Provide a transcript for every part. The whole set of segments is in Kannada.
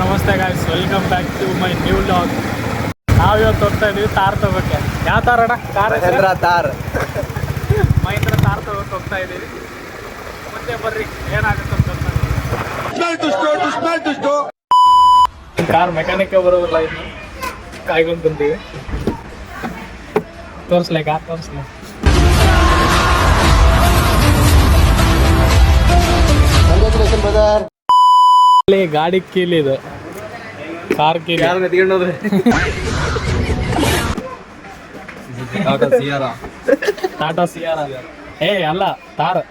ನಮಸ್ತೆ guys, welcome back to my new vlog. ನಾವಿವತ್ತು ಹೋಗ್ತಾ ಇದೀವಿ ತಾರ್ ತಗೋಕ್ಕೆ. ಯಾವ ತಾರ್ ಅಣ್ಣ? ಮಹೇಂದ್ರ ತಾರ್. ಮಹೇಂದ್ರ ತಾರ್ ತಗೋಕೆ ಹೋಗ್ತಾ ಇದೀವಿ. ಮುಂದೆ ಬರ್ರಿ, ಏನಾಗುತ್ತೆ ಅಂತ ಕಾರ್ ಮೆಕ್ಯಾನಿಕ್ ಬರೋದಿಲ್ಲ, ಇನ್ನು ಕಾಯ್ಕೊಂಡು ಬಂದೀವಿ. ತೋರಿಸ್ಲೆ ಕಾರ್ ತೋರಿಸ್ಲೆ. ಇಲ್ಲಿ ಗಾಡಿ ಕೀಲಿ ಇದು, ಕಾರ್ ಕೀಲಿ. ಟಾಟಾ ಸಿಯಾರ. ಏ ಅಲ್ಲ, ತಾರ್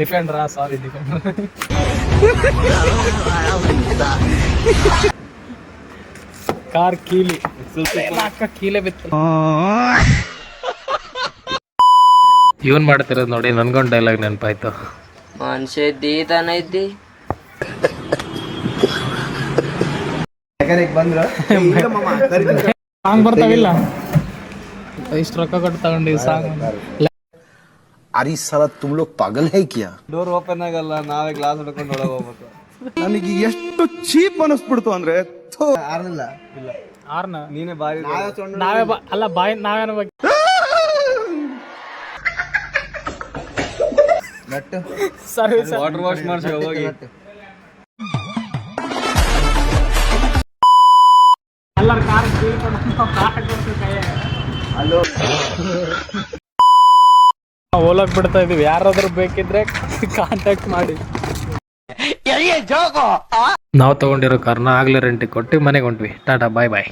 ಡಿಫೆಂಡ್ರಾ, ಸಾರಿ ಡಿಫೆಂಡರ್. ಕಾರ್ ಕೀಲಿ ಅಕ್ಕ, ಕೀಲೆ ಬಿತ್ತು. ಇವನ್ ಮಾಡ್ತಿರೋದು ನೋಡಿ, ನನ್ಗೊಂದು ಡೈಲಾಗ್ ನೆನಪಾಯ್ತು. ಮನುಷ್ಯ ದೀತಾನೈತಿ ಸಾಂಗ್ ಬರ್ತಾವಿಲ್ಲ, ಇಷ್ಟು ರೊಕ್ಕ ಕೊಟ್ಟು ತಗೊಂಡಿವಿ ಸಾಂಗ್. अरे साला तुम लोग पागल है क्या? ಡೋರ್ ಓಪನ್ ಆಗಲ್ಲ, ನಾವೇ ಗ್ಲಾಸ್ ಹೊಡ್ಕೊಂಡು ಒಳಗೆ ಹೋಗ್ಬೇಕು. ನನಗೆ ಎಷ್ಟು ಚೀಪ್ ಅನಿಸ್ಬಿಡ್ತು ಅಂದ್ರೆ ಆರ್ನ ನೀನೇ ಬಾರಿ ನಾವೇ ಅಲ್ಲ ಬಾಯಿ ನಾವೇನ ಬಗ್ಗೆ ಸರ್ವಿಸ್ ವಾಟರ್ ವಾಶ್ ಮಾಡಿಸಿ ಹೋಗಿ. ಎಲ್ಲರ ಕಾರ್ ಹೋಲಕ್ ಬಿಡ್ತಾ ಇದೀವಿ. ಯಾರಾದ್ರೂ ಬೇಕಿದ್ರೆ ಕಾಂಟ್ಯಾಕ್ಟ್ ಮಾಡಿ. ನಾವು ತಗೊಂಡಿರೋ ಕಾರ್ನ ಆಗ್ಲೇ ರೆಂಟಿಗೆ ಕೊಟ್ಟು ಮನೆಗೆ ಹೊಂಟ್ವಿ. ಟಾಟಾ, ಬಾಯ್ ಬಾಯ್.